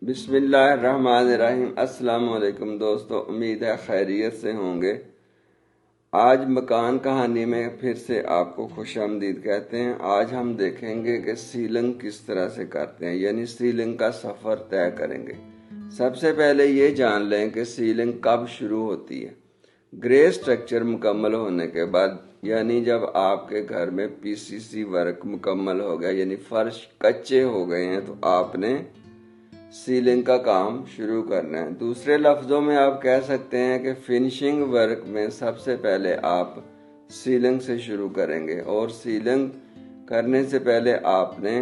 بسم اللہ الرحمن الرحیم۔ السلام علیکم دوستو، امید ہے خیریت سے ہوں گے۔ آج مکان کہانی میں پھر سے آپ کو خوش آمدید کہتے ہیں۔ آج ہم دیکھیں گے کہ سیلنگ کس طرح سے کرتے ہیں، یعنی سیلنگ کا سفر طے کریں گے۔ سب سے پہلے یہ جان لیں کہ سیلنگ کب شروع ہوتی ہے۔ گرے سٹرکچر مکمل ہونے کے بعد، یعنی جب آپ کے گھر میں پی سی سی ورک مکمل ہو گیا، یعنی فرش کچے ہو گئے ہیں، تو آپ نے سیلنگ کا کام شروع کرنا ہے۔ دوسرے لفظوں میں آپ کہہ سکتے ہیں کہ فنشنگ ورک میں سب سے پہلے آپ سیلنگ سے شروع کریں گے، اور سیلنگ کرنے سے پہلے آپ نے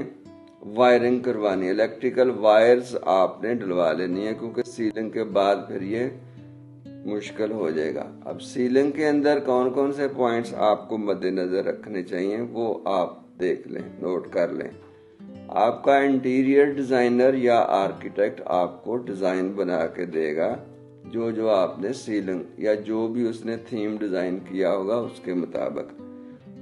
وائرنگ کروانی ہے۔ الیکٹریکل وائرز آپ نے ڈلوا لینی ہے، کیونکہ سیلنگ کے بعد پھر یہ مشکل ہو جائے گا۔ اب سیلنگ کے اندر کون کون سے پوائنٹس آپ کو مد نظر رکھنے چاہیے وہ آپ دیکھ لیں، نوٹ کر لیں۔ آپ کا انٹیریئر ڈیزائنر یا آرکیٹیکٹ آپ کو ڈیزائن بنا کے دے گا، جو آپ نے سیلنگ یا جو بھی اس نے تھیم ڈیزائن کیا ہوگا اس کے مطابق۔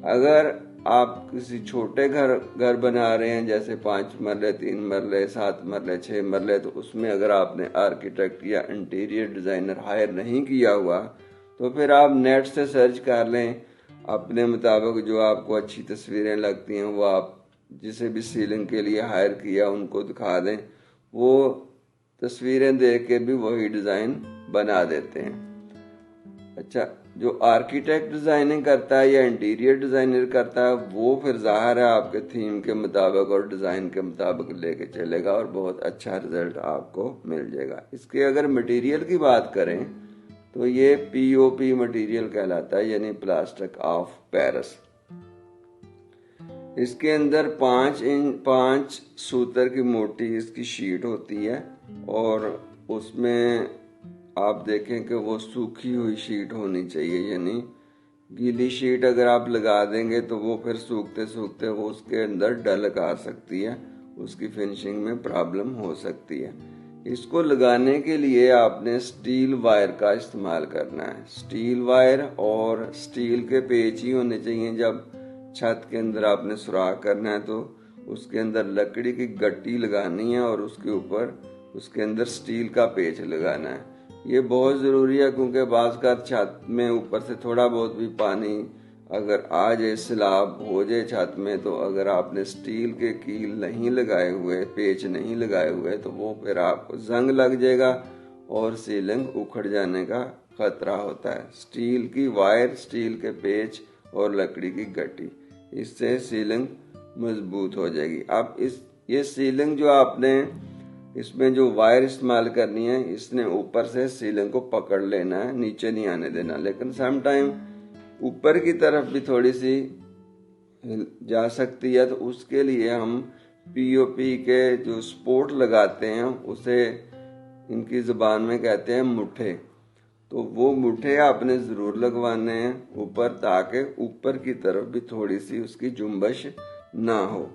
اگر آپ کسی چھوٹے گھر بنا رہے ہیں، جیسے 5 مرلے 3 مرلے 7 مرلے 6 مرلے، تو اس میں اگر آپ نے آرکیٹیکٹ یا انٹیریئر ڈیزائنر ہائر نہیں کیا ہوا تو پھر آپ نیٹ سے سرچ کر لیں اپنے مطابق، جو آپ کو اچھی تصویریں لگتی ہیں وہ آپ جسے بھی سیلنگ کے لیے ہائر کیا ان کو دکھا دیں، وہ تصویریں دیکھ کے بھی وہی ڈیزائن بنا دیتے ہیں۔ اچھا، جو آرکیٹیکٹ ڈیزائننگ کرتا ہے یا انٹیریئر ڈیزائنر کرتا ہے، وہ پھر ظاہر ہے آپ کے تھیم کے مطابق اور ڈیزائن کے مطابق لے کے چلے گا، اور بہت اچھا رزلٹ آپ کو مل جائے گا۔ اس کے اگر مٹیریل کی بات کریں تو یہ پی او پی مٹیریل کہلاتا ہے، یعنی پلاسٹک آف پیرس۔ اس کے اندر 5 سوتر کی موٹی اس کی شیٹ ہوتی ہے، اور اس میں آپ دیکھیں کہ وہ سوکھی ہوئی شیٹ ہونی چاہیے، یعنی گیلی شیٹ اگر آپ لگا دیں گے تو وہ پھر سوکھتے سوکھتے وہ اس کے اندر ڈلک آ سکتی ہے، اس کی فنشنگ میں پرابلم ہو سکتی ہے۔ اس کو لگانے کے لیے آپ نے سٹیل وائر کا استعمال کرنا ہے۔ سٹیل وائر اور سٹیل کے پیچ ہی ہونے چاہیے۔ جب چھت کے اندر آپ نے سوراخ کرنا ہے تو اس کے اندر لکڑی کی گٹی لگانی ہے، اور اس کے اوپر اس کے اندر سٹیل کا پیچ لگانا ہے۔ یہ بہت ضروری ہے، کیونکہ بعض کا چھت میں اوپر سے تھوڑا بہت بھی پانی اگر آ جائے، سیلاب ہو جائے چھت میں، تو اگر آپ نے سٹیل کے کیل نہیں لگائے ہوئے، پیچ نہیں لگائے ہوئے، تو وہ پھر آپ کو زنگ لگ جائے گا اور سیلنگ اکھڑ جانے کا خطرہ ہوتا ہے۔ سٹیل کی وائر، سٹیل کے پیچ اور لکڑی کی گٹی، اس سے سیلنگ مضبوط ہو جائے گی۔ اب یہ سیلنگ جو آپ نے اس میں جو وائر استعمال کرنی ہے، اس نے اوپر سے سیلنگ کو پکڑ لینا ہے، نیچے نہیں آنے دینا، لیکن سم ٹائم اوپر کی طرف بھی تھوڑی سی جا سکتی ہے، تو اس کے لیے ہم پی او پی کے جو سپورٹ لگاتے ہیں اسے ان کی زبان میں کہتے ہیں مٹھے، تو وہ مٹھے آپ نے ضرور لگوانے ہیں اوپر، تاکہ اوپر کی طرف بھی تھوڑی سی اس کی جنبش نہ ہو۔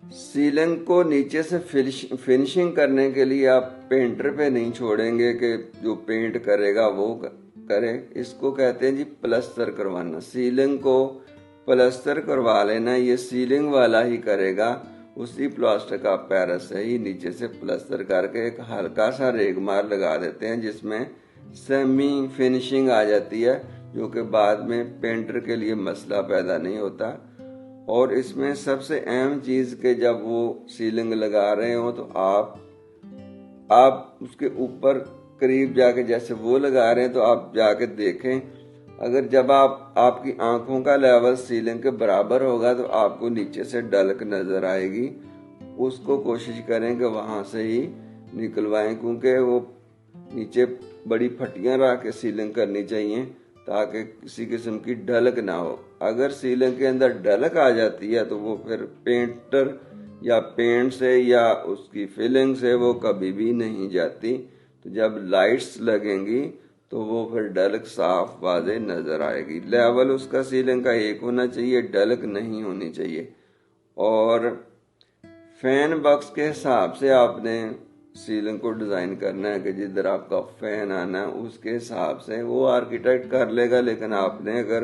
سیلنگ کو نیچے سے فنشنگ کرنے کے لیے آپ پینٹر پہ نہیں چھوڑیں گے کہ جو پینٹ کرے گا وہ کرے، اس کو کہتے ہیں جی پلستر کروانا۔ سیلنگ کو پلستر کروا لینا، یہ سیلنگ والا ہی کرے گا، اسی پلاسٹک آف پیرس سے ہی نیچے سے پلستر کر کے ایک ہلکا سا ریگ مار لگا دیتے ہیں، جس میں سیمی فنشنگ آ جاتی ہے، جو کہ بعد میں پینٹر کے لیے مسئلہ پیدا نہیں ہوتا۔ اور اس میں سب سے اہم چیز کہ جب وہ سیلنگ لگا رہے ہوں تو آپ اس کے اوپر قریب جا کے، جیسے وہ لگا رہے ہیں تو آپ جا کے دیکھیں، اگر جب آپ کی آنکھوں کا لیول سیلنگ کے برابر ہوگا تو آپ کو نیچے سے ڈلک نظر آئے گی، اس کو کوشش کریں کہ وہاں سے ہی نکلوائیں، کیونکہ وہ نیچے بڑی پھٹیاں رکھ کے سیلنگ کرنی چاہیے تاکہ کسی قسم کی ڈھلک نہ ہو۔ اگر سیلنگ کے اندر ڈھلک آ جاتی ہے تو وہ پھر پینٹر یا پینٹ سے یا اس کی فلنگ سے وہ کبھی بھی نہیں جاتی، تو جب لائٹس لگیں گی تو وہ پھر ڈھلک صاف واضح نظر آئے گی۔ لیول اس کا سیلنگ کا ایک ہونا چاہیے، ڈھلک نہیں ہونی چاہیے۔ اور فین باکس کے حساب سے آپ نے سیلنگ کو ڈیزائن کرنا ہے کہ جدھر آپ کا فین آنا ہے اس کے حساب سے وہ آرکیٹیکٹ کر لے گا، لیکن آپ نے اگر